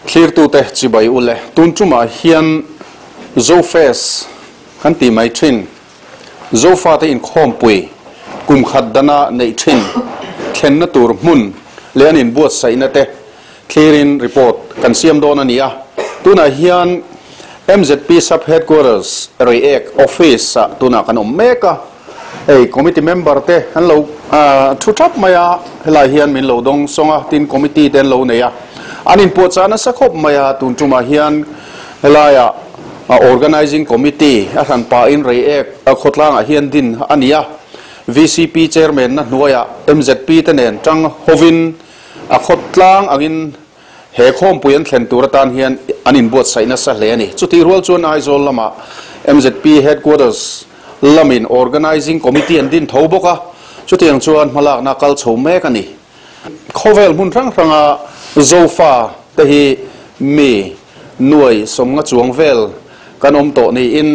clear tu te chibai ule tun chuma hian ZoFest kan ti mai thin zofa te in khom pui kum khat dana nei thin thlen na tur mun le an Inbuatsaihna te clearing report kan siam don ania tuna hian MZP sub headquarters react office tuna kan meka ei committee member te han lo thu thap maya hela hian min lo dong songa tin committee ten lo neya an Inbuatsaihna sakhop maya tun chuma hian helaya organizing committee a han pa in react a khotlang a hian din ania VCP chairman na hnuaya MZP te nen tang hovin a khotlang angin he khom puyan thlen turatan hian an Inbuatsaihna sa hle ani chuti rual chuan ai zol lama MZP headquarters lamin organizing committee an din thoboka chuti ang chuan malak na kal chhome kani khovel mun rang ranga zofa te hi mi nuai somnga chuangvel kanom to ni in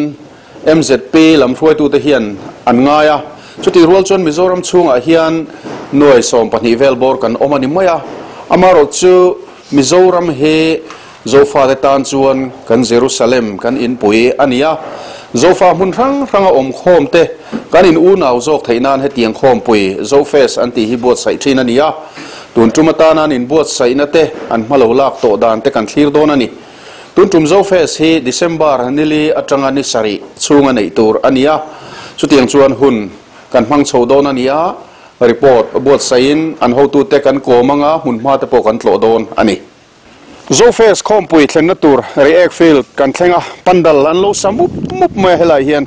MZP lam thoi tu te hian an ngaya chuti rual chuan Mizoram chunga hian nuai som pani vel bor kan omani maya amaro chu Mizoram he zofa te tan chuan kan Jerusalem kan in pui ania zofa mun rang ranga om khom te kan in unaw zok theinan he tiang khom pui ZoFest anti hi Inbuatsaihna ania tun tumata nan Inbuatsaihna te an hmalo lak to dan te kan thlir don ani tun tum ZoFest hi December nili atanga ni sari chunga nei tur ania chutiang chuan hun kan hmang chho don ania report Inbuatsaihna an ho tu te kan ko manga hun ma te po kan tlo don ani ZoFest khom pui thlenna tur react field kan thlenga pandal an lo samup mup me helai hian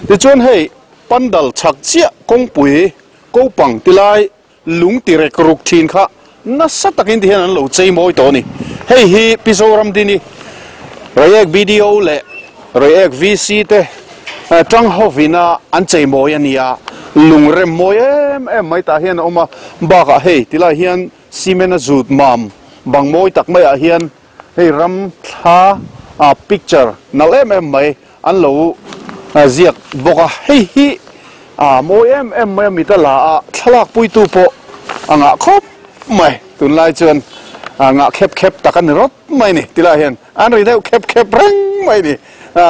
ti chuan hei pandal chak chia kong pui ko pang tilai lung ti rek ruk thin kha na satakin ti hian an lo chei moi to ni hei hi Mizoram dini react video le react VC te tang hovina an chei moi ania lung rem moi em mai ta hian oma baka hei tilai hian simena zut mam bang moi tak mai a hian hei ram tha picture nal em mai an lo ziak boka hei hi moi em mai mi ta la thlak pui tu po anga khop mai tun lai chuan nga khep takan rot mai ni tilai hian an ri deu khep reng mai ni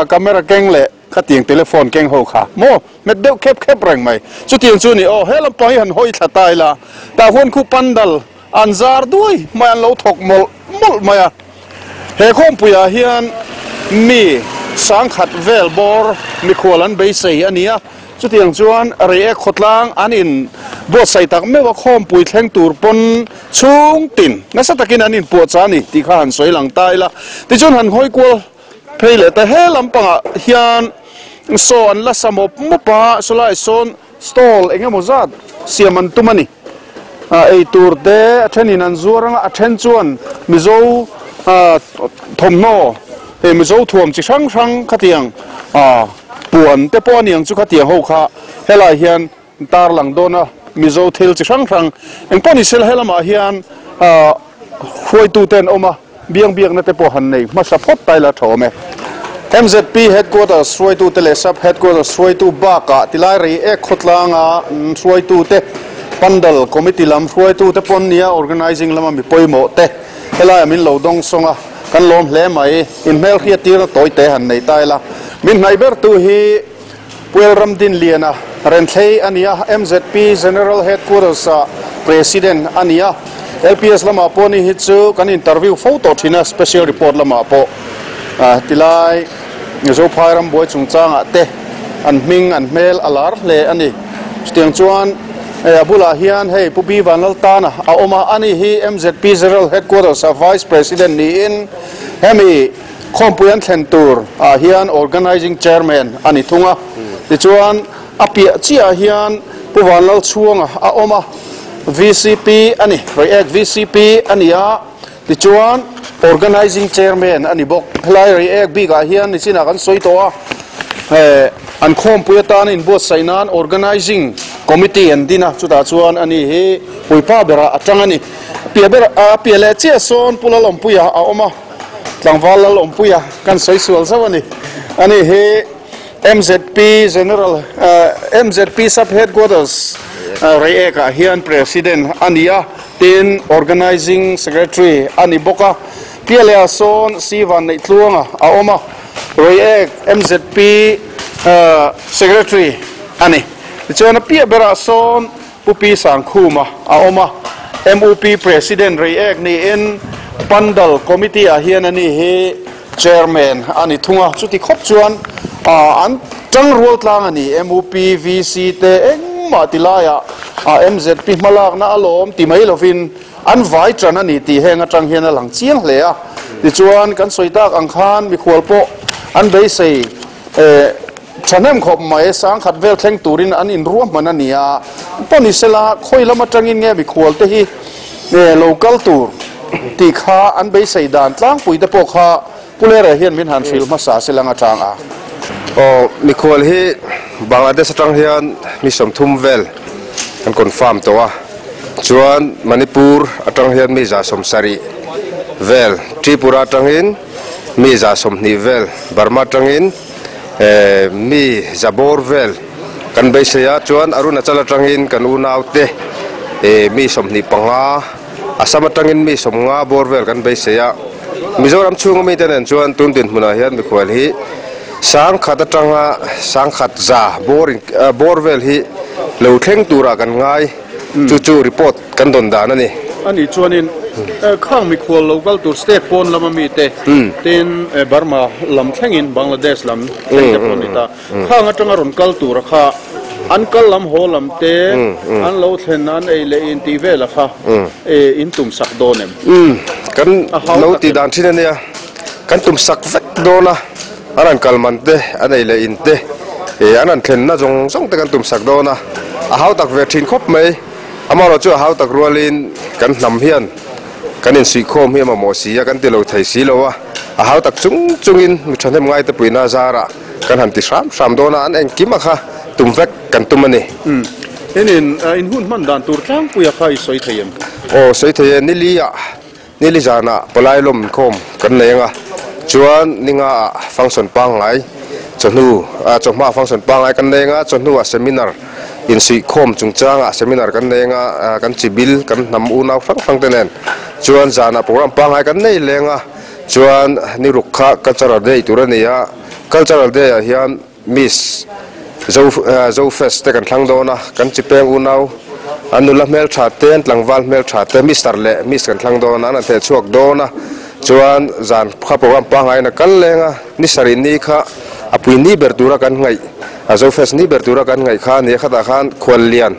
camera keng le khatiang telephone keng ho kha mo met deu khep reng mai chu tiang chu ni o helam pai han hoi thatai la ta hon khu pandal anzar dui mai an lo thok mol maya he khom puya hian mi sang khat vel bor mi kholan be sei ania chutiang chuan react khotlang an Inbuatsaihna tak mewa khom pui thleng tur pon chung tin na satakin an Inbuatsaihna ti kha han soi lang tai la ti chun han hoi kwal pheile ta he lampanga hian so an la samop mupa solai son stall engemaw zat siaman tumani ei tur te thenin an zuaranga a then chuan mizo thomno he mizo thuam chi sang khatiang puan te pon yang chu khatiang ho kha helai hian tar lang dona mizo thil chi sang eng pani sel helama hian khoi tu ten oma biang na te po han nei ma support tai la thome MZP headquarters khoi tu te le sub headquarters khoi tu baka tilai ri ek khotlanga khoi tu te pandal committee lam khoi tu te pon nia organizing lama mi poimo te helai min lo dong songa kan lom hle mai in mel khia tir toy te han nei tai la min nai ber tu hi puelram din liana ren thei ania MZP general headquarters president ania LPS lama poni hi chu kan interview photo thina special report lama po tilai zo phairam boi chungchanga te an ming an mel alar le ani stiang chuan abula hian hei pubi vanal tana a oma ani hi MZP general headquarters vice president ni in Hemi khompuyan thlen tur hian organizing chairman ani thunga ti chuan apia chia hian puwanlal chuanga a oma VCP ani react VCP ania ti chuan organizing chairman ani bokhlai react biga hian ni china kan soitoa an khompuyatan Inbuatsaihna organizing committee and dina chuta chuan ani hi puipa bera atangani pia le che son pulalom puya a oma tlangwal lom puya kan soisual zawani ani hi MZP general MZP sub headquarters react hian president ania tin organizing secretary ani boka PLA son Sivan nei tluanga a oma roi ek MZP secretary ani chuan pia bera son pupi sang khuma a oma MOP president roi ek ni in pandal committee a hian ani he chairman ani thunga chuti khop chuan an tang rual tlang ani MOP VC te engma tilaya MZP malak na alom ti mai lovin an vai tran ani ti henga tang hian lang chiang hle a ti chuan kan soitak angkhan mi khwal po an bei sei thanem khop mai sang khat vel thleng turin an in ruam man ania poni sela khoilama tangin nge mi khwal te hi local tour ti kha an bei sei dan tlang pui te po kha pulera hian min han fil ma sa selanga tang a mi khwal hi Bangladesh tang hian mi som thum vel an confirm to wa chuan Manipur atang hian mi za som sari vel Tripura tangin mi za som ni vel Burma tangin mi zabor vel kan bei se ya chuan Arunachal tangin kan unaw te mi som ni panga Assam tangin mi som nga bor vel kan bei se ya Mizoram chung mi ten chuan tun tin hmuna hian mi khwal hi sang khat atanga sang khat za borvel hi lo thleng tura kan ngai chu report kan don dan ani ani chuanin khang mi khwal local tour state pon lama mi te ten Burma lam thlengin Bangladesh lam thleng pon ni ta khang atanga ron kal tur kha an kal lam ho lam te an lo thlen an ei le in ti vela kha in tum sak donem kan lo ti dan thin ania kan tum sak vek dona anan kalman te anei le in te anan thlen na jong te kan tum sak dona a hau tak ve thin khop mai amaro chu hau tak rualin kan nam hian kan in sui khom hi ma mo sia kan ti lo thei si lo wa a hau tak chungin mi thanem ngai te puina zara kan han ti sam dona an eng kima kha tum vek kan tum ani in hun man dan tur tlang puya khai soi thayem soi thayem nili jana polai lom khom kan lenga chuan ninga function pangai chonu choma function pangai kan lenga chonu a seminar in sui khom chungchanga seminar kan lenga kan chibil kan nam unaw phang tenen chuan jana program pangai kan nei lenga chuan ni rukha cultural day turania cultural day hian miss ZoFest te kan thlang dona kan chipeng unaw anula mel thaten tlangwal mel thate mister le miss kan thlang dona an the chuak dona chuan zan kha program pangai na kal lenga ni sari ni kha apui ni bertura kan ngai ZoFest ni bertura kan ngai kha ni khata khan khwal lian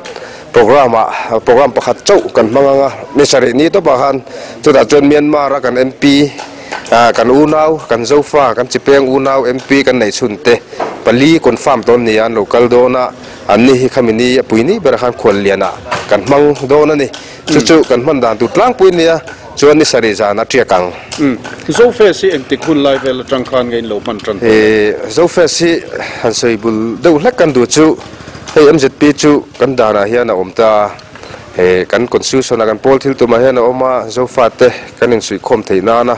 program pakhat chau kan manganga ni sari ni to bahan chu da chuan Myanmar kan MP kan unaw kan zofa kan chipeng unaw MP kan nei chunte pali confirm ton ni an local dona anni hi khamini puini berkhan khol liana kan mang dona ni chu kan man dan tu tlang puinia chuan ni sari jana triakang ZoFest si engtik hun live el tang khan ngein lo man tran ZoFest si han soibul do hlek kan du chu hei MZP chu kan dana hian a omta kan constitution kan pol thil tu ma hian a oma zofa te kan in sui khom theina na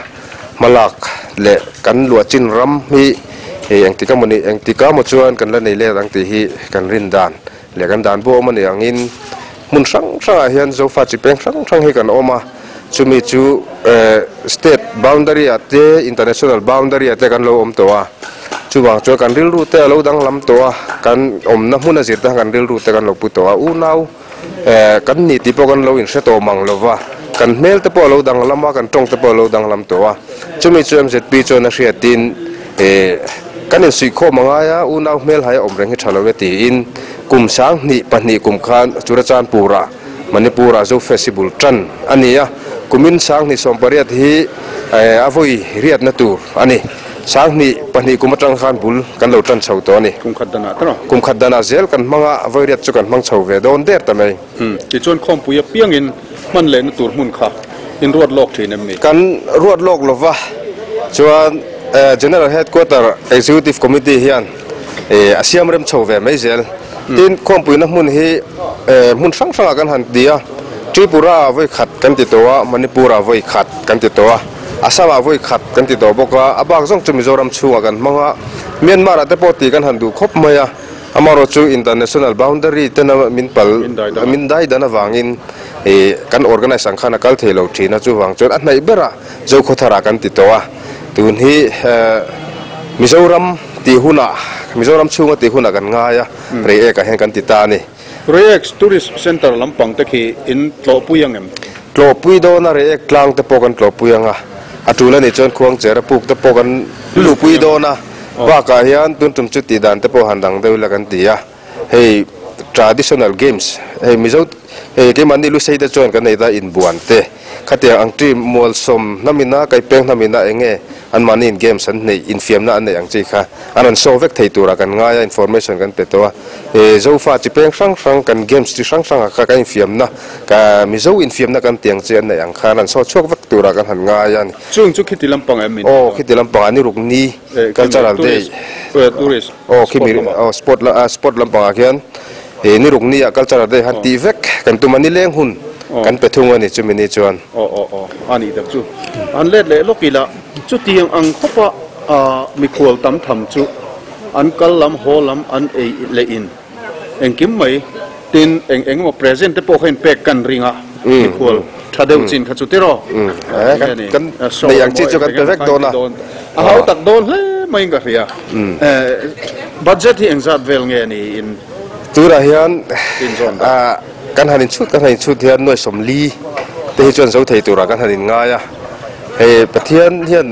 malak le kan luachin ram hi engtika moni engtika mo chuan kan la nei le dang ti hi kan rin dan le kan dan bo mani angin mun sang hian zofa chi peng sang hi kan oma chumi chu state boundary ate international boundary ate kan lo om towa chuwang chu kan ril ru te lo dang lam towa kan om na huna zir ta kan ril ru te kan lo pu towa u nau kan ni ti po kan lo in se to mang lova kan mel te po lo dang lama kan tong te po lo dang lam towa chumi chu MZP chu na hria tin kan in sui kho mangaya u nau mel hai om reng hi thalo ve ti in kum sang ni pani kum khan churachan pura Manipura zo festival tran ania kumin sang ni sompariat hi avoi riat na tur ani sang ni pani kumatang khan bul kan lo tran chho to ni kum khadana zel kan manga avoi riat chu kan mang chho ve don der ta mai ti chon khom puya piangin man le na tur mun kha in ruat lok thinem mi kan ruat lok lova chuan general headquarter executive committee hian asiam rem chho ve mai zel tin khom puina mun hi mun sang kan han dia Tripura voi khat kan ti towa Manipura voi khat kan ti towa Assam voi khat kan ti to boka abak jong chu Mizoram chunga kan manga Myanmar ate poti kan handu khop maya amaro chu international boundary tena min dai dana wangin kan organize ang khana kal thelo thina chu wang chon anai bera zo khothara kan ti towa tun hi Mizoram ti huna Mizoram chunga ti huna kan nga ya re e ka hen kan ti ta ni Rex Tourist Center lampang te khi in tlo puyang em tlo pui do na re e klang te pokan tlo puyanga atula ni chon khuang chera puk te pokan lu pui do na wa ka hian tun tum chu ti dan te po handang de la kan ti ya hey traditional games hey mizo ke mani lu sei da chon kan nei da in buan te khatia ang tri mol som namina kai peng namina enge an manin games an nei infiam na an nei ang chi kha anan so vek thei tura kan nga ya information kan pe to zo fa chi peng sang sang kan games chi sang sang ka infiam na ka mizo infiam na kan tiang chi an nei ang kha nan so chok vek tura kan han nga ya ni chung chu khiti lampang em oh khiti lampang ani rukni cultural day tourist khimi sport lampang akian ni rukni ya cultural day han ti vek kan tu mani leng hun kan pe thunga ni chu mini chuan ani dak chu an let le lokila chu tiang ang khopa mi khol tam tham chu an kal lam holam an e le in engkim mai tin eng mo present te po khen pek kan ringa mi khol thadeu chin kha chu te ro kan nei ang chi chu kan pe vek dona a hau tak don hle mai nga ria budget hi engzat vel nge ni in tura hian in zone kan hanin chut hian noi somli te hi chuan zo thei tura kan hanin nga ya pathian hian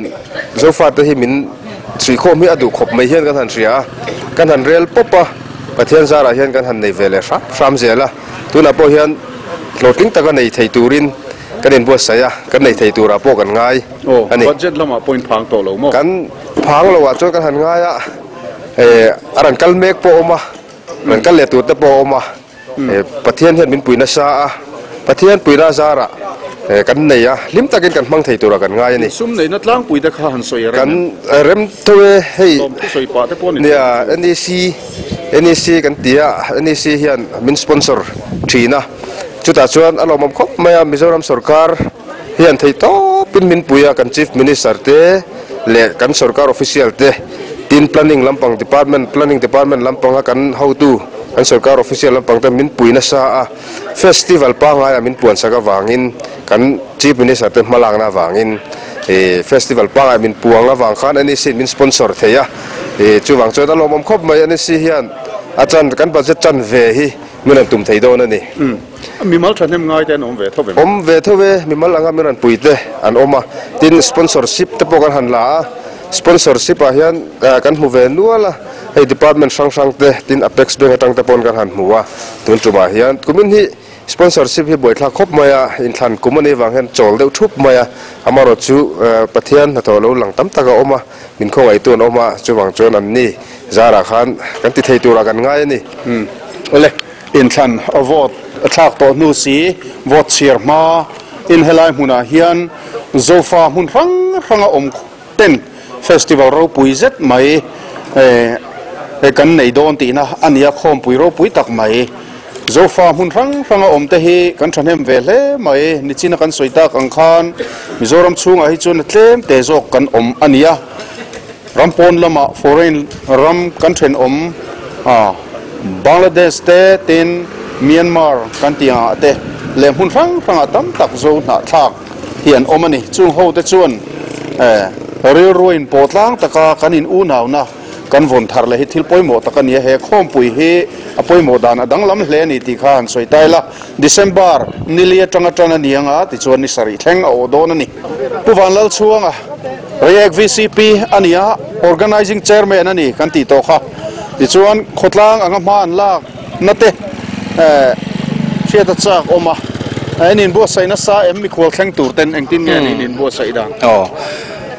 zo fa te hi min sui kho mi adu khop mai hian kan han ria kan han rel popa pathian zara hian kan han nei vele ram zela tuna po hian floating ta kan nei thei turin kan in bo saya kan nei thei tura po kan ngai ani budget lama point phang to lo mo kan phang lo wa chu kan han nga ya aran kal mek po oma man kal le tu te po oma pathian hian min puina sa pathian puina zara kan nei ya lim takin kan mang thei tura kan ngai ni sum nei na tlang pui da kha han soi kan rem towe hei soi pa te pon ni ya NEC kan tia NEC hian min sponsor thina chuta chuan lawmawm khop maya Mizoram sarkar hian thei to pin min puya kan chief minister te le kan sarkar official te tin planning department lampang kan how to kan sarkar official lampang te min puina sa festival pa nga min puan saka wangin kan chief minister te malang na wangin festival pa nga min puanga wang khan NEC min sponsor theya chuwang chota lawmawm khop mai NEC hian achan kan budget chan ve hi minan tum thei do na ni mi mal thanem ngai ten om ve thove mi mal anga minan puite an oma tin sponsorship te po kan han la sponsorship a hian kan hu ve nuala hey department sang te tin apex bank atang te pon kan han huwa tun chuma hian kumin hi sponsorship hi boithla khop maya in than kumani wang hen chol deu thup maya amaro chu pathian na to lo lang tam taka oma min khong ai tun oma chuwang chon an ni zara khan kan ti thei tura kan ngai ni ole in than avot athak to nu si vot sir ma in helai huna hian zofa hun ranga om ten festival ro puizet mai kan nei don ti na ania khom pui ro pui tak mai zofa hun ranga om te hi kan thanem ve hle mai ni china kan soita kan khan Mizoram chunga hi chun tlem te jok kan om ania rampon lama foreign ram kan then om Bangladesh te tin Myanmar kan tia te lem hun ranga tam tak zo na thak hian omani chung ho te chuan ri ruin potlang taka kanin u naw na kan von thar le hi thil poimo takan ye he khom pui hi apoimo dan adang lam hle ni ti khan soi taila December nilia tanga nianga ti chuan ni sari thleng o don ani puwan lal chuanga react VCP ania organizing chairman ani kan ti to kha ti chuan khotlang anga man lak nate chiata chak oma anh Inbuatsaihna sa mi khol thleng tur ten engtin nge ni Inbuatsaihna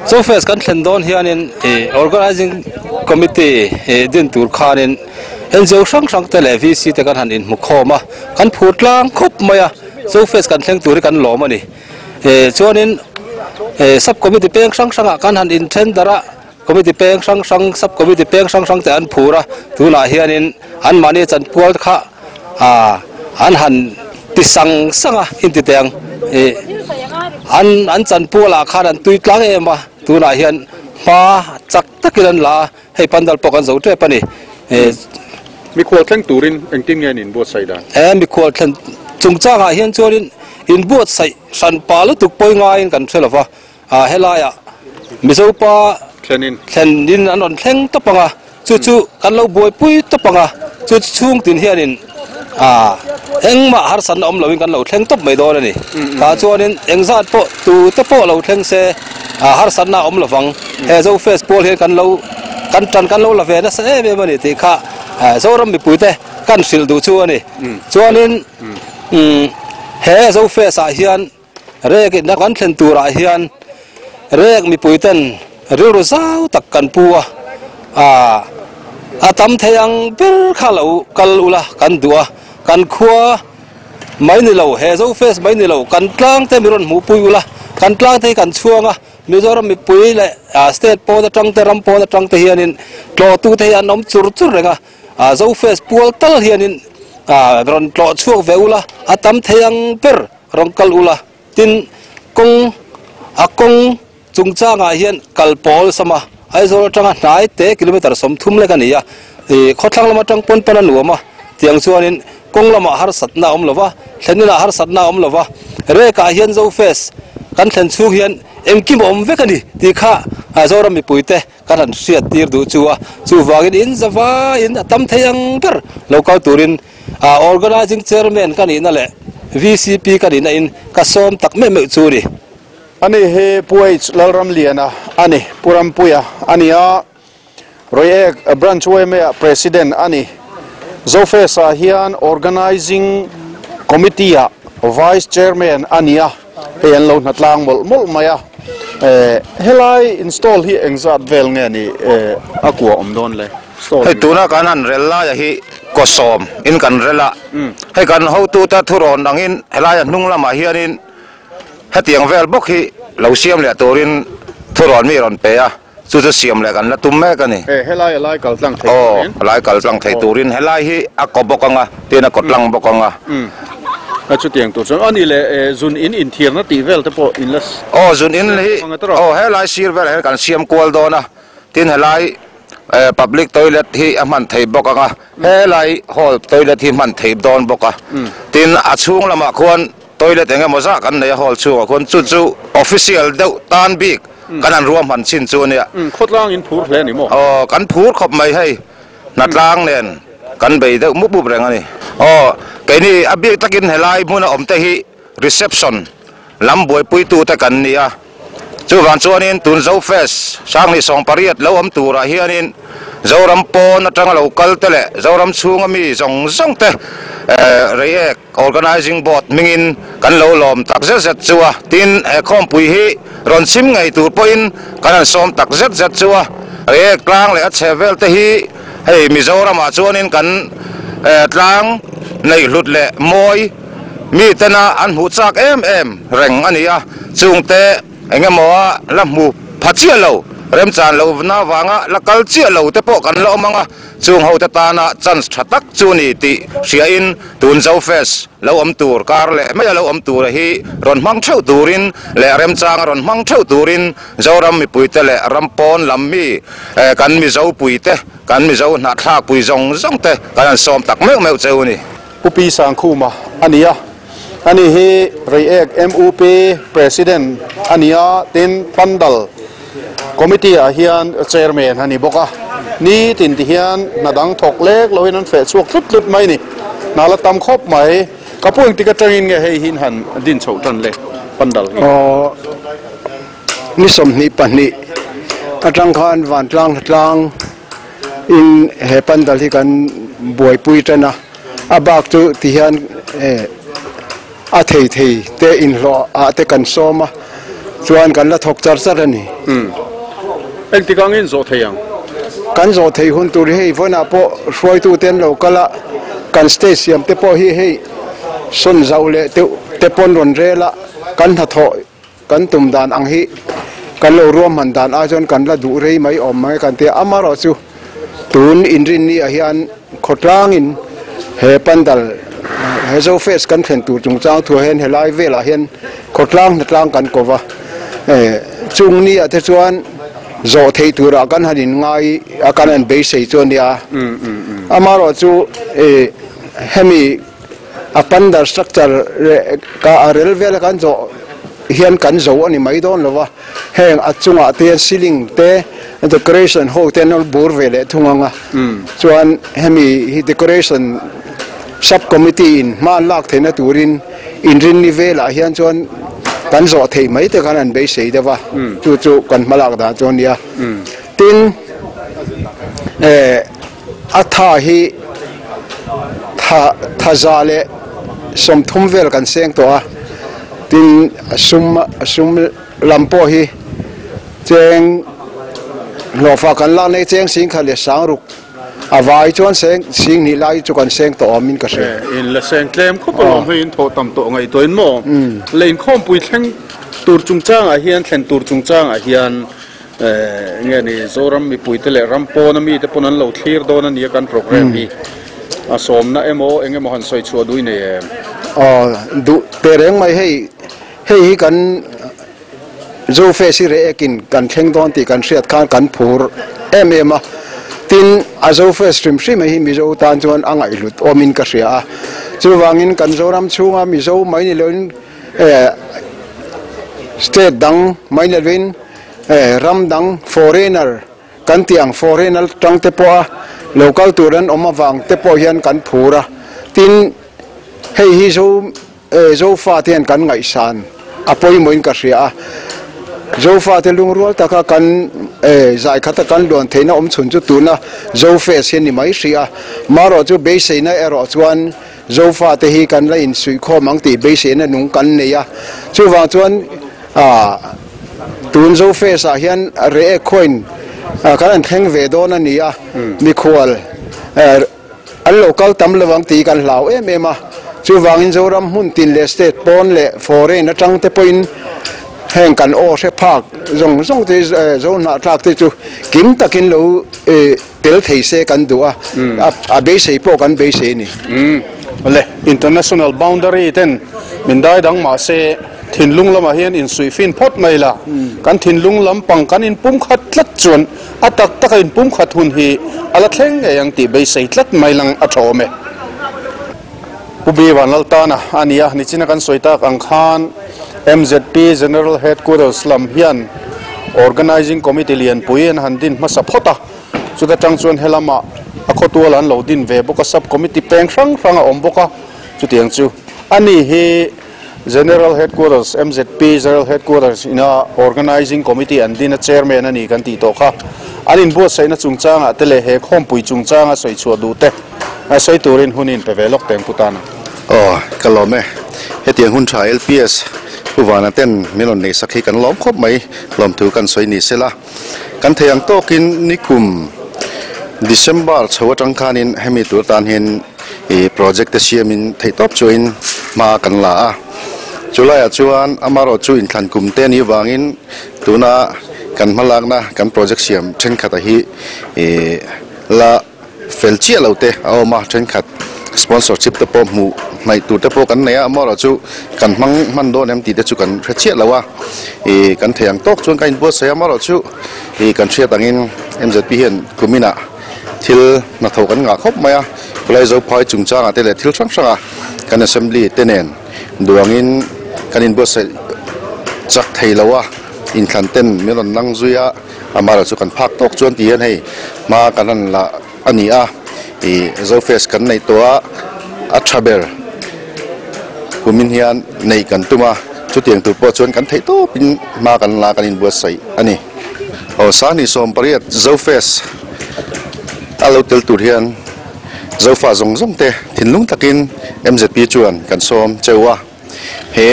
ZoFest kan thlen don hianin organizing committee din tur khanin enjo sang tele VC te kan han in mukhoma kan phutlang khop maya ZoFest kan thleng tur kan lawm ani chuanin sub committee peng sang kan han in tendera committee peng sang sub committee peng sang te an phura tuna hianin an mani chan pual kha an han ti sanga in ti teng an chan pula khan an tuit lang ema tuna hian pa chak takiran la hei pandal pokan zo tre pani mi khol thleng turin engtin nge ni Inbuatsaihna mi khol thlen chungchanga hian chuanin Inbuatsaihnah san palu tuk poi ngai kan thelova helaya mizopa thlenin anon thleng topanga chu kan lo boi pui topanga chu chung tin hianin engma har san om lovin kan lo thleng top mai dor ani ka chuanin engzat po tu te po lo thleng se har san na om lovang he ZoFest pol he kan lo kan tan kan lo la ve na se be mani ti kha zoram mi puite kan sil du chu ani chuanin he ZoFest hian rek na kan thlen tura hian rek mi puiten ru zau tak kan puwa atam theyang ber khalo kalula kan dua kan khua mai ni lo he ZoFest mai ni lo kan tlang te miron mu puila kan tlang te kan chuanga mizoram mi pui le state po da tang te ram po da tang te hianin tlo tu te hian om chur chur renga ZoFest pual tal hianin ron tlo chuak veula atam theyang ber rong kalula tin akong chungchanga hian kalpol sama aizol tanga nai te kilometer som thum le kania khotlang lama tang pon pana nuama tiang chuanin konglama har satna om lova thlenina har satna om lova re ka hian ZoFest kan thlen chu hian emkim om vekani ti kha zoram mi puite kan han sia tir du chuwa chu wagin in zawa in atam theyang ber local turin organizing chairman kan ina le VCP kan ina in kasom tak me churi ani he puai lalram liana ani puram puya ania royek branch weme president ani ZoFest hian organizing committee vice chairman ania hian lo natlang mol maya helai install hi engzat vel nge ni akwa omdon le hei tuna kanan rella ya hi kosom in kan rela hei kan ho tu ta thuron angin helai nung lama hianin hatiang vel bok hi lo siam le torin thuron mi ron pe a chu siam le kan la tum me kan ni helai kal tlang thei lai kal tlang thei turin helai hi akobokanga tena kotlang bokanga chu tiang tu chang ani le zun in thir na ti vel te po in las zun in hi helai sir vel kan siam kwal dona tin helai public toilet hi aman thei bokanga helai hall toilet hi man thei don boka tin achung lama khuan toilet enga moza kan nei hall chu khuan chu official deuh tan bik kanan ruam han chin chu nia khotlang in phur hle ni mo kan phur khop mai hei natlang nen kan bei deuh mu bu reng ani cái này abik takin helai muna omte hi reception lam boi pui tu ta kan nia chu van chuanin tun ZoFest sang ni song pariat lo om tura hianin zoram pon atang local tele zoram chungami zong te reek organizing board mingin kan lo lom tak zet chuwa tin khom pui hi ron sim ngai tur poin kan som tak zet chuwa reek tlang le chevel te hi hei mizoram a chuanin kan tlang neih hlut le moi mi tena an hu chak em reng ania chungte engemawa lamhu phachia lo rem chan lo na wanga lakal chia lo te po kan lo manga chung ho te ta na chan thatak chu ni ti sia in tun ZoFest lo om tur kar le mai lo om tur hi ron mang theu turin le rem chang ron mang theu turin zoram mi puite le rampon lammi kan mi zo puite kan mi zo na thak pui zong te kan som tak meu cheu ni upi sang khuma ania ani he reek MUP president ania tin pandal committee hian chairman hani boka ni tin ti hian nadang thok lek loin an fe chuak tlut mai ni nala tam khop mai kapuang tika tangin nge hei hin han din chho tan le pandal ni som ni pani atang khan van tlang in he pandal hi kan boi pui tana abak tu ti hian a thei te in lo a te kan soma chuan kan la thok char ani ek tikangin zo theyang kan zo thei hun tur hei vona po hroi tu ten lo kala kan stadium te po hi hei son zaule te pon ron rela kan tha tho kan tum dan ang hi kan lo ruam man dan a jon kan la du rei mai om mai kan te amaro chu tun inrin ni a hian khotlang in he pandal he ZoFest kan thlen tur chung chang thu hen helai vela hian khotlang natlang kan kova chung ni a te chuan zo thei tura kan hanin ngai akan an be sei chuan ya amaro chu Hemi upper structure ka railway kan zo hian kan zo ani mai don lova heng achunga te ceiling te decoration ho te nol bur vele thunganga chuan hemi hi decoration subcommittee in man lak thena turin in rin ni vela hian chuan kan zo thei mai te kan an be sei dewa chu kan malak da chuan ya tin atha hi tha zale som thum vel kan seng to a tin sum lampo hi cheng lofa kan la nei cheng sing khale sang ruk avai chuan sing ni lai chu kan seng to min ka se in la seng tlem kho polo hin tho tam to ngai toin mo lein khom pui thleng tur chungchang a hian thlen tur chungchang a hian nge ni zoram mi pui te le rampo na mi te ponan lo thlir don ani kan program hi a som na emo engemaw han soi chu dui nei du tereng mai hei kan ZoFest re ekin kan thleng don ti kan hriat khan kan phur ema tin a ZoFest stream stream hi mi zo tan chuan angai lut omin ka hria chu wangin kan zoram chunga mi zo mai ni loin state dang mai ni loin ram dang foreigner kan tiang foreigner tang te po local turan oma wang te po hian kan phura tin hei hi zo fa tian kan ngai san apoi moin ka hria ZoFa te lungrol taka kan zai khata kan luan theina chun chu tuna ZoFest ni mai hria maro chu be seina ero chuan ZoFa te hi kan la in sui kho mang ti be seina nung kan neia chu wa chuan tun ZoFest a hian re coin kan an thleng ve don ania mi khual an local tam lawang ti kan hlau ema chu wangin zoram hun tin le state pon le foreign atang te point heng kan o se phak zong te zo na tlak te chu kim takin lo tel thei se kan dua a be sei po kan be sei ni le international boundary ten min dai dang ma se thinlung lama hian in sui fin phot mai la kan thinlung lam pang kan in pum khat tlat chuan atak tak in pum khat hun hi ala thleng nge yang ti be sei tlat mai lang a thome ubi wanal tana ania ni china kan soitak ang khan MZP General Headquarters lam hian organizing committee lian puyen handin masa phota chuda tangchuan helama akhotual an lo din ve boka sub committee peng rang omboka chutiang chu ani hi General Headquarters MZP General Headquarters ina organizing committee andin a chairman ani kan ti to kha alin Inbuatsaihna chungchanga tele he khom pui chungchanga soi chu du te a soi turin hunin pevelok teng putana kalome hetiang hun tha LPS uwana ten milon nei sakhi kan lom khop mai lom thu kan soi ni sela kan theyang tokin nikum December chawatang khanin hemi tur tan hin project te siamin thei top join ma kan la July chuan amaro chu in than kum te ni wangin tuna kan malak na kan project siam then khata hi la felchia lote awma then khat sponsorship te po mu mai tu te po kan neya amaro chu kan man do nem ti te chu kan khachia lawa kan theyang tok chuan kan Inbuatsaihna amaro chu kan thria tangin MZP hian kumina thil na tho kan nga khop maya kulai zo phai chungchanga te le thil sang kan assembly tenen duangin kan Inbuatsaihna chak thei lawa in than ten milon nang zuya amaro chu kan phak tok chuan ti hian hei ma kanan la ania ZoFest kan nei to a travel kumin hian nei kan tuma chu tiang tu po chuan kan thei to pin ma kan la kan Inbuatsaihna ani sani som pariat ZoFest alo tel tur hian zofa zong te thinlung takin MZP chuan kan som chewa he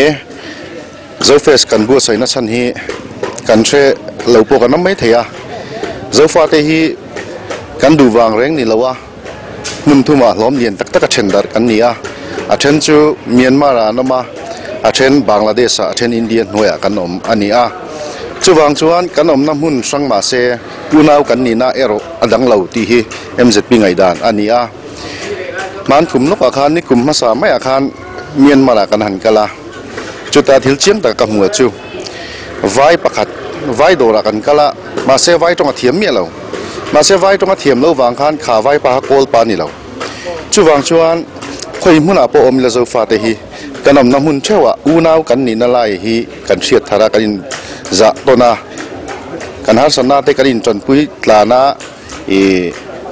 ZoFest kan Inbuatsaihna san hi kan tre lopo kan mai theya zofa te hi kan du wang reng ni lawa mun thuma hlom lian tak tak a thendar kan nia a then chu Myanmar anama a then Bangladesh a then India noya kan om ania chuwang chuan kan om na mun sang ma se punau kan ni na ero adang lo ti hi MZP ngai dan ania man kum nok akhan ni kum masa mai akhan Myanmar kan han kala chuta thil chiang ta ka mu chu vai pakhat vai dora kan kala ma se vai tong a thiam mi lo ma se vai tong a thiam lo wang khan kha vai pa kol pa ni lo chuwang chuan ค่อยมุ่งอาปอมละโซฟาเตฮีกันนำน้ำหุ่นเชื่อว่าอูนาวกันนี่นั่นไล่ฮีกันเชียดธาระกันจะตัวน่ะกันหาสนาเตกันจนปุยตลานะ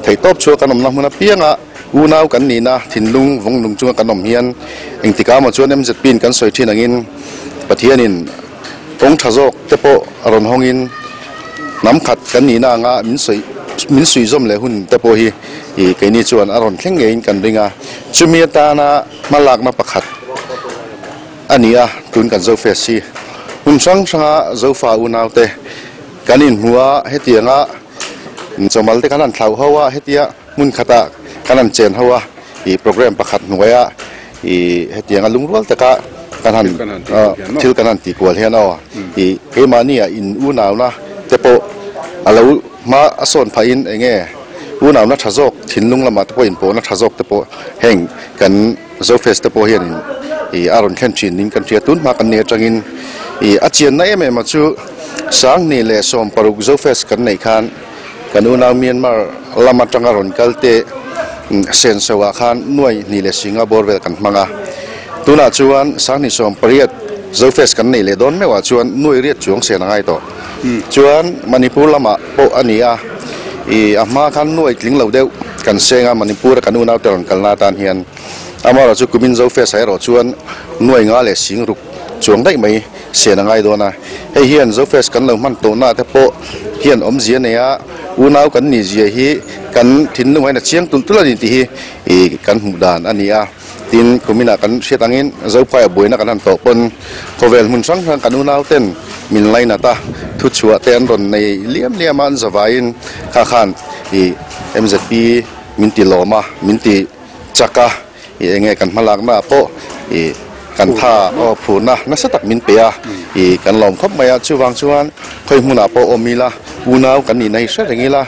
ไทยตบชัวกันนำน้ำหุ่นเปียงอ่ะอูนาวกันนี่นะถิ่นลุงวงลุงจัวกันนำเฮียนเองติกามาชวนเอ็มจะปีนกันสวยที่นังอินปะเทียนินองทะโจกเตปอารอนฮองอินน้ำขัดกันนี่นางะมินสุยจมเลยหุ่นเตปฮีไก่นี่ชวนอารอนแข็งเงินกันดึงอ่ะจุมีตานะมาลากมาประคัดอันนี้อ่ะตุนกันโซเฟซีหุ่นช่างช่างโซฟาอูนาวเตกันอินหัวเฮตียงอ่ะจอมัลเตกันนั่นเท้าหัวเฮตียมุนขัดกันนั่นเจนหัวโปรแกรมประคัดหน่วยอ่ะเฮตียงลุงรัวเตกะกันหันทิลกันนั่นตีกวลเฮียนอ่ะเฮมานี่อ่ะอินอูนาวนะเตปอะไรมาอสอนพายินเองอูนาวนัทจอกถิ่นลุงละมาตะโพอินโปนัทจอกตะโพแห่งกันโซเฟสตะโพเฮียนอารอนแคนชินนินกันเทียตุนมากันเนียจังอินอาเจียนนั่นเองมาชูสังนี่แหละสมปรุกโซเฟสกันในคันกันอูนาวเมียนมาละมาจังอารอนกัลเตเซนสวาคันหน่วยนี่แหละสิงคโปร์เวลกันมังอ่ะตุน่าชวนสังนี่สมปริยัดโซเฟสกันนี่แหละโดนไม่ว่าชวนหน่วยเรียดช่วงเสียงไงต่อชวนมณิปุรละมาโปอันนี้อ่ะอามาคันหน่วยกลิ้งเหล่าเดียวกันเซงมณิปุรกันอูนาวเตอร์กันนาตานเฮียนอามาเราจะกุมินโซเฟสให้เราชวนหน่วยงานเลยสิงรุกช่วงได้ไหมเสียงไงโดนนะให้เฮียนโซเฟสกันเรามันโตน่าแต่โปเฮียนอมเจียเนี่ยอูนาวกันนี่เจียฮีกันทิ้งลงไว้ในเชียงตุลตุลนี่ที่กันหูดานอันนี้อ่ะทินกุมินากันเสียตังอินโซฟายบุยนักกันโตปนโคเวลมุนสังกันอูนาวเต้นมินไลน์นะตาทุชัวเต้นรอนในเลี้ยมมันสบายน์ข้าขันเอ็มเซปีมินติลอมามินติจักกะยังไงกันมาลักหน้าโปกันท่าผูนะนักสตักมินเปียกันลอมคบมาชูวังชวนเคยมุนาโปอมีละอูนาวกันนี่ในเรื่องนี้ละ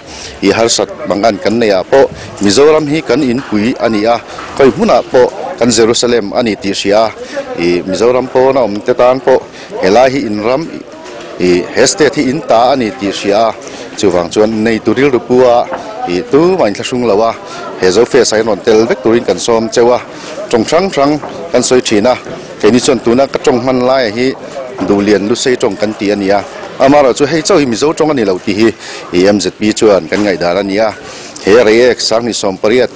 ฮาร์สัตบางอันกันเนี่ยโปมิโซรัมฮีกันอินปุยอันนี้อ่ะเคยมุนาโปกันเยรูซาเล็มอันนี้ติเชียมิโซรัมโปนะอมเตตานโปเฮลาฮีอินรัมเฮสเตที่อินตาอันนี้ติเชียชูวังชวนในตุริลรูปัวตู้มันทสุงละวะเฮโซเฟสไซนอนเตลเวกตุรินกันซ้อมเจ้าวะจงช่างกันสวยชีนะเห็นนี่ส่วนตัวนักกระจงมันไล่ฮีดูเรียนดูเซจงกันตีอันนี้อามาเราจะให้เจ้าฮิมิโซจงอันนี้เราตีฮีเอ็มเซปีชวนกันไงดารันนี้เฮเรเอกสังนิสมปริยัต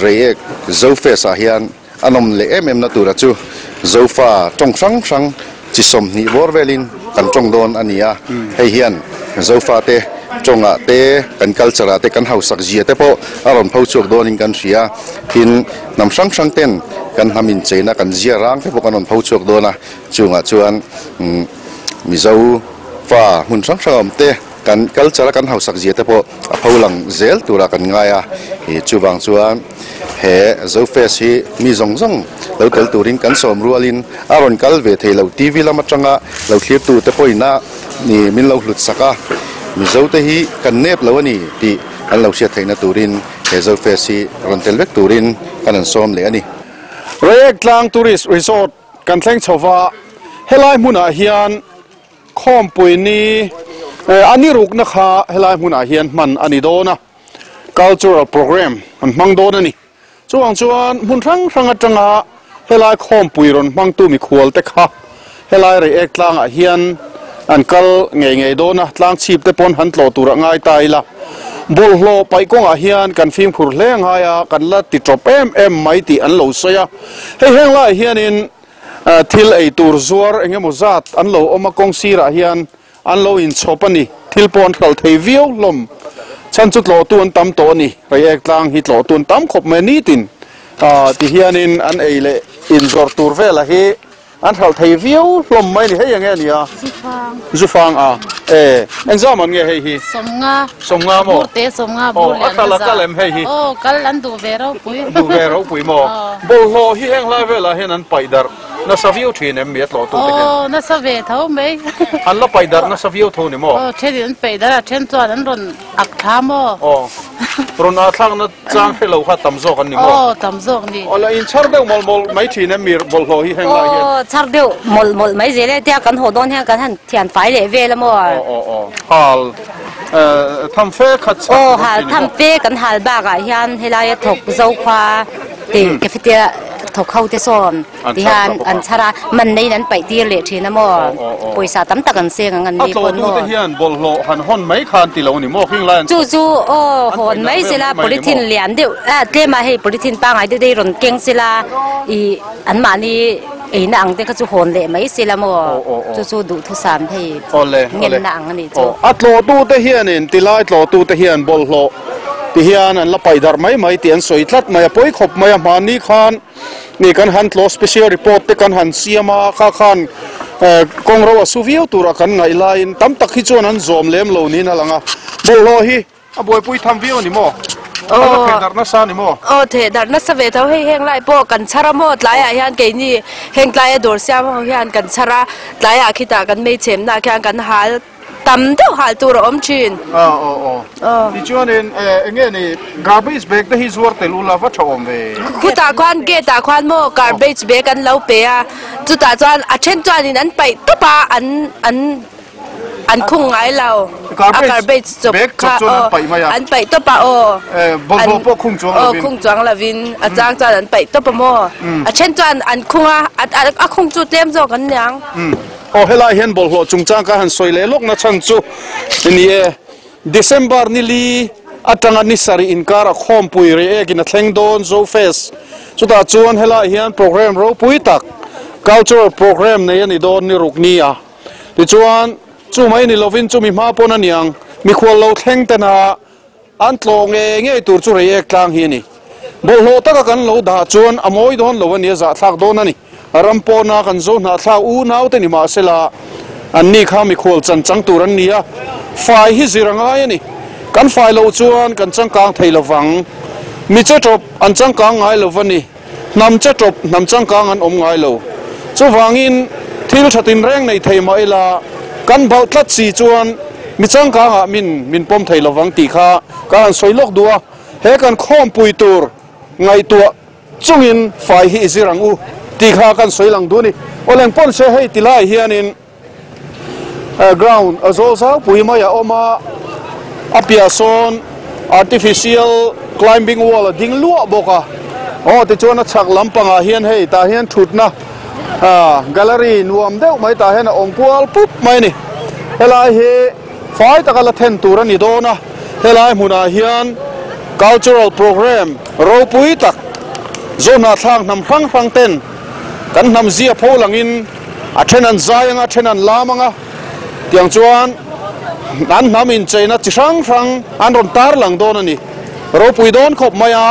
เรเอกโซเฟสอาฮิอันอันนมเลเอ็มนัตุระจูโซฟาจงช่างจิสมนิวอร์เวลินกันจงโดนอันนี้ให้เฮียนโซฟาเตจงเตกันคัลเจอร์เตกันเฮาสักจีเตโปอารมณ์พูดชกโดนิกันเสียพินนำช่างเต้นกันทำอินเจนะกันเจียร่างเตโปกันนำพูดชกโดนะชวนมิโซฟ้าหุ่นช่างเตกันคัลเจอร์กันเฮาสักจีเตโปพูดหลังเซลตัวกันง่ายจูบังชวนเฮโซเฟสมีซงเราเตลตูรินกันสมรัวลินอารมณ์คัลเวทีเราทีวีละมัดจังเราเคลียร์ตัวเตโปอินะนี่มินเราหลุดสักมิโซเตฮีกันเนบแล้วนี่ที่อันเราเชียร์ไทยนาตูรินเฮโซเฟซีรอนเทลเวกตูรินกันอันซ้อมเลยอันนี้เรกลางทัวริสต์รีสอร์ทกันแข่งชาวาเฮลัยมุนาเฮียนข้อมปุยนี้อันนี้รุกนะคะเฮลัยมุนาเฮียนมันอันนี้โดนะ cultural program มันมังโดนะนี่ช่วงมุนทั้งจังเฮลัยข้อมปุยรอนมังตู้มีขวลเตค่ะเฮลัยเรกลางเฮียนอันกัลไงโดนะทางชีพเตปนหันโลตัวง่ายตายละบุลโลไปกงอาเฮียนกันฟิล์มขุดเลี้ยงหายกันละติดจบไม่ติอันโลเสียให้แห้งละเฮียนินทิลไอตูร์ซัวร์เองมุจัดอันโลอมากงซีระเฮียนอันโลอินชอปนี่ทิลปอนเขาเทวิวลมฉันจุดโลตัวนตั้มโตนี่ไปเอกทางฮิตโลตัวนตั้มขบเมนิตินที่เฮียนินอันเอเลอินจอร์ตูร์เวลาเฮอันเขาเทวิวลมไม่นี่ให้ยังไงนี่จุฟังเอ็งซ้อมันไงให้ฮีสมงาโมเตสมงาบุอัตลักษณ์เลมให้ฮีกัลลันดูเวรปุยโมบุลโลฮีแห่งลาเวลาเฮนันไปดาร์น่าสวิวทีเนี่ยมีตลอดตัวเด็กน่าสวิวเท่าไหมอันละไปดาร์น่าสวิวทูนี่โมเช่นนั้นไปดาร์เช่นตัวนั้นรอนอักทามรอนอักทางนั้นจางให้เราขัดตำโซกันนี่โมตำโซนี่อะไรอินชาร์เดวมอลไม่ทีเนี่ยมีบุลโลฮีแห่งลาเฮชาร์เดวมอลไม่เจเลยเดียกันหัวโดนเฮียกันหันเทียนไฟเลยเวลโมฮัลทำเฟขัดฮัลทำเฟกันฮัลบากเฮียนเฮลายถกโซควาติกาแฟเตีย thọc khâu thế son thì han ăn chara mình đây nắn bảy tia lệ thì nó mò bồi sa tắm tắc ăn xe ngân đi con mò hian bol lo han hon mấy khan ti lo ni mo khing lan chu hon mấy xe la polythene liền điệu thế mà hay polythene ba ngày đây rồn keng xe la i ăn mà ni ấy nặng thế cái chú hồn lệ mấy xe la mò chú đủ thứ sản thì nghiền nặng anh đi chú lo tu te hian in ti lai lo tu te hian bol lo ti hian an la pai dar mai ti an soi thlat mai poi khop mai ma ni khan ni kan han lo special report te kan han siama kha khan kong ro suviu tura kan ngai lain tam tak hi chon an zom lem lo ni na langa bol lo hi a boi pui tham viu ni mo the dar na sa ni mo the dar na sa ve thau hei heng lai po kan chara mo tlai a hian ke ni heng tlai dor siam ho hian kan chara tlai a khita kan mei chem na khan kan hal tam deuh hal tur om chin ti chuan in nge ni garbage bag te hi zuar te lula va thom ve khuta khan ge ta khan mo garbage bag kan lo pe a chu ta chuan a then chuan in an pai topa an khung ngai lo garbage bag kha an pai topa bol po khung chuang lavin a chang chuan an pai topa mo a then chuan an khunga a khung chu tlem zo kan nyang helai hian bol ho chungchang ka han soile lok na chan chu ni December ni li atanga ni sari inkara khom pui re e gina thleng don ZoFest chuta chuan helai hian program ro pui tak cultural program nei ani don ni ruknia ti chuan chu mai ni lovin chu mi ma pon aniang mi khwal lo thleng tana an tlong nge tur chu re ek tlang hi ni bol ho taka kan lo da chuan amoi don lo ani za thak don ani rampo na kan zo na thla u nau te ni ma sela an ni kha mi khol chan chang tur an nia fai hi ziranga ani kan fai lo chuan kan chang kang thei lawang mi che top an chang kang ngai lo wani nam che top nam chang kang an om ngai lo chu wangin thil thatin reng nei thei mai la kan bal tlat si chuan mi chang kang a min pom thei lawang ti kha kan soilok dua he kan khom pui tur ngai tua chungin fai hi zirang u ti kha kan soilang du ni oleng pon se hei tilai hianin ground azol sa pui ma ya oma apia son artificial climbing wall ding lua boka ti chona chak lampanga hian hei ta hian thutna gallery nuam deuh mai ta hian ongpual pup mai ni helai he fai takala then turani dona helai hmuna hian cultural program ro pui tak zona thlang nam phang ten kan nam zia pho langin a thenan zayanga thenan lamanga tiang chuan an nam in chaina chi rang an ron tar lang don ani ro pui don khop maya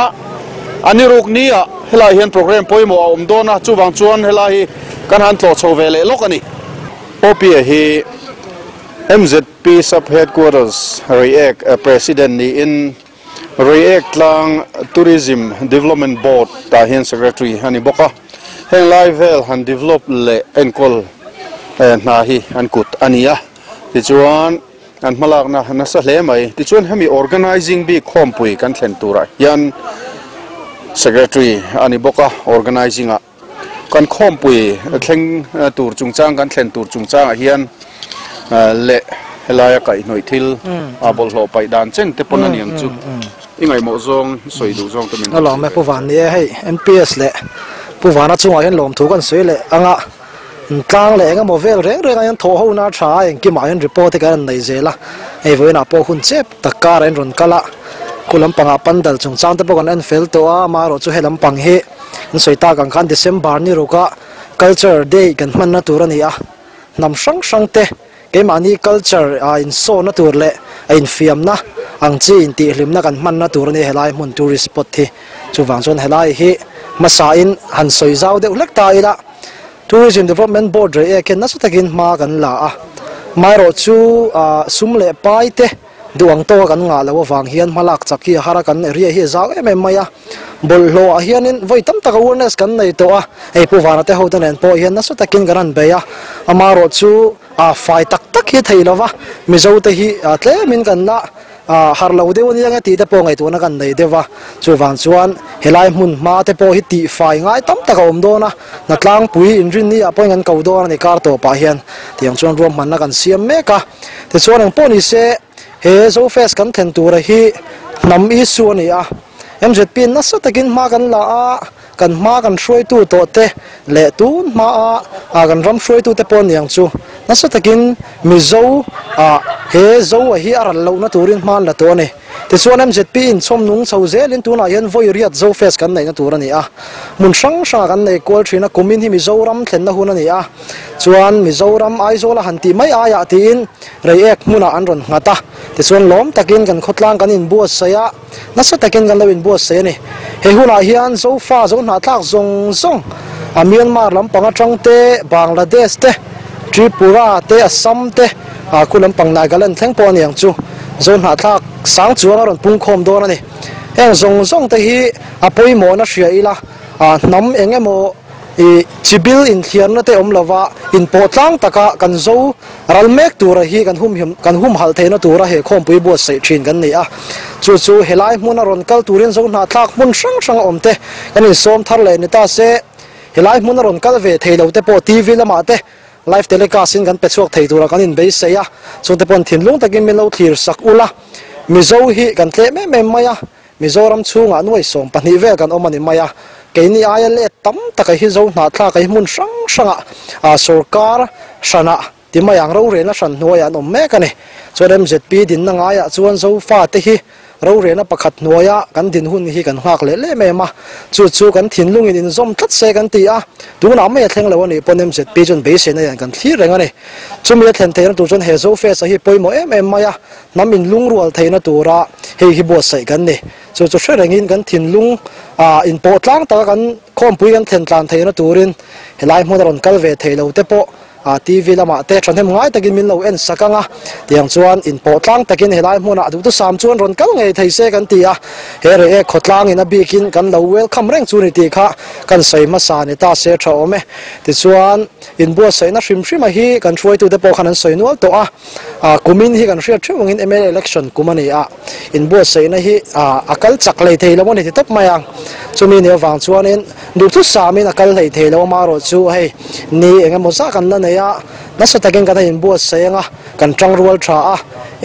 ani ruk nia helai hian program poimo om dona chuwang chuan helai kan han tlo chhovele lok ani opia hi MZP sub headquarters react president ni in react lang tourism development board ta hian secretary hani boka heng live vel han develop le enkol na hi an kut ania ti chuan an malak na sa hle mai ti chuan hemi organizing bi khompui kan thlen tura yan secretary ani boka organizing a kan khompui thleng tur chungchang kan thlen tur chungchang a hian le helaya kai noi thil a bol hlo pai dan chen te pon aniang chu ingai mo zong soi du zong te min lo me puwan ni hei MPS le puwana chunga hian lom thu kan soi le anga tlang le nga mo vel reng an tho ho na tha en ki ma hian report kan nei zela ei voina po hun chep takar en ron kala kulam panga pandal chungchang te pokan an fel to a ma ro chu helam pang he an soita kan khan December ni roka culture day kan man na turani a nam sang te ke mani culture in so na tur le in fiam na ang chi in ti hlim na kan man na tur ni helai mun tourist spot thi chuwang chon helai hi masa in han soi zau de ulek ta ila tourism development board re ken na sutakin ma kan la a mai ro chu sum le pai te duang to kan nga lo wang hian malak chaki hara kan ria hi zau em maya bol lo a hian in voi tam taka awareness kan nei to a ei puwana te hotan en po hian na sutakin garan beya amaro chu fai tak hi theilowa mizo te hi tle min kan na har lo de woni anga ti te po ngai to na kan nei dewa chuwang chuan helai mun ma te po hi ti fai ngai tam taka om do na na tlang pui in rin ni apoi ngan kau do ni kar to pa hian tiang chuan rom man na kan siam meka te chuan ang po ni se he ZoFest kan thlen tur hi nam i su ni a MZP na sa takin ma kan la a kan ma kan shroi tu to te le tu ma a kan ram shroi tu te pon yang chu na sa takin mizo a he zo a hi aral lo na turin man la to ne ti chuan MZP in chom nung chho zel in tuna hian voi riat ZoFest kan nei na tur ani a mun sang sang kan nei kol thina kumin hi mizoram thlen na hun ani a chuan mizoram aizola hanti mai aya tin rei ek muna an ron ngata ti chuan lom takin kan khotlang kan in buat saya na sa takin kan lawin buat se ni he huna hian zofa zo na tlak zong zong a Myanmar lampang atang te Bangladesh te Tripura te Assam te a kulampang Nagaland thleng pon yang chu zon ha thak sang chuang aron pungkhom don ani eng zong zong te hi a poimo na hria ila a nam engemo i chibil in thian na te omlova in potlang taka kan zo ralmek tura hi kan hum hal theina tura he khom pui bo sei thin kan ni a chu chu helai mun aron kal turin zo na thak mun sang sang omte kan in som thar le ni ta se helai mun aron kal ve theilo te po TV lama te live telecast in kan pechuak thei tura kan in base ya so te pon thinlung takin min lo thlir sak ula mizo hi kan tle me maya mizoram chunga nuai som pani ve kan omani maya keini aya le tam takai hi zo na thla kai mun sang sanga a sarkar sana timayang ro re na san noya nom me kane so MZP din na nga ya chuan zo fa te hi ro re na pakhat noya kan din hun hi kan hak le me ma chu chu kan thinlung in zom that se kan ti a tu na me thleng lo ani pon MZP chon be se na yan kan thlir renga ni chumi thlen thein tu chon he ZoFest a hi poimo em maya namin lung rual theina tura hi bo sai kan ni chu chu sherengin kan thinlung in potlang ta kan khom pui kan thlen tlan theina turin helai modaron kalve theilo te po TV lama te thanem ngai takin min lo en sakanga tiang chuan in potlang takin helai hmuna du tu sam chuan ron kal ngei thei se kan tia he re e khotlang in a bikin kan lo welcome reng chu ni ti kha kan sei ma sa ni ta se tha ome ti chuan in bo sei na hrim hrim a hi kan throi tu te po khan an sei nual to a kumin hi kan hria thewng in ML election kumani a in bo sei na hi akal chak lei thei lo ni ti top mayang chumi ne wang chuan in du tu samin akal lei thei lo ma ro chu hei ni enga moza kan na ya nasa takin kan in buat sayanga kan trang rual tha a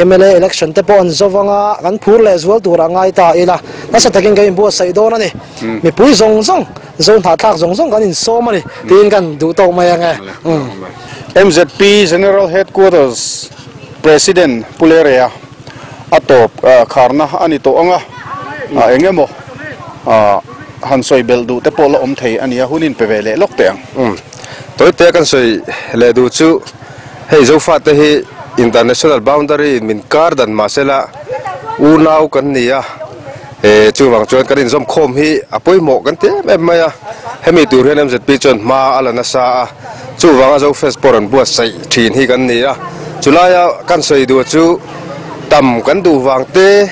MLA election te pon zowanga kan phur le zual tura ngai ta ila nasa takin kan in buat sai don ani mi pui zong zong zon tha thak zong zong kan in so mani tin kan du to mayanga MZP General Headquarters President Puleria atop kharna ani to anga engemo hansoi beldu te polo om thei ania hunin pevele lokteang tôi thấy con soi lệ đủ chú hay dấu phát thì international boundary mình card dan masela u nau kan nia chú vàng chuan cái in zoom khom hi apoi mo kan te em maya Hemi tur hian MZP chon ma ala na sa chú vàng ZoFest poran buat sai thin hi kan nia chulaya kan soi du chú tam kan du vàng te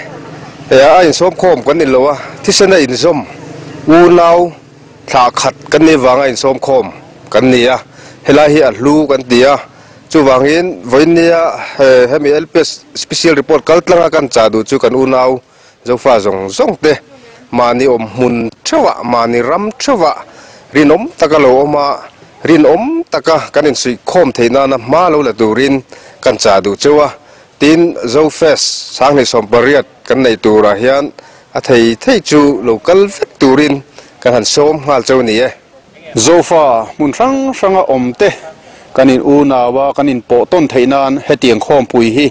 in zoom khom kan in lowa thi sena in zoom u nau thla khat kan ni vàng in zoom khom kan nia helai hi allu kan tia chu wangin voinia Hemi LPS special report kaltlanga kan cha du chu kan unau zofa zong zong te mani om mun thawa mani ram thawa rinom takalo oma rinom taka kanin sui khom theina na ma lo la turin kan cha du chewa tin ZoFest sang ni som pariat kan nei tura hian a thei chu local vet turin kan han som hal chau ni e zofa mun sang omte kanin unawa kanin po ton theinan hetiang khom pui hi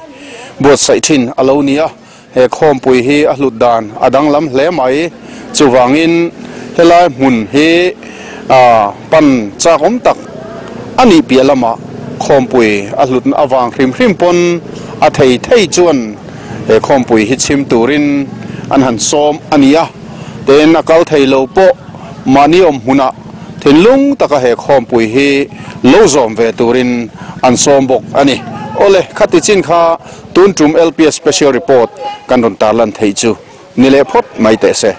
bot sai thin alonia he khom pui hi a hludan adang lam hle mai chuwangin helai mun hi pan cha om tak ani pialama khom pui a hlut awang hrim pon a thei chuan he khom pui hi chim turin an han som ania ten akal theilo po mani om huna thinlung taka he khom pui hi lawmawm ve turin an som bok ani ole khati chin kha tun tum LPS special report kan ron tarlan thei chu nile phot mai te se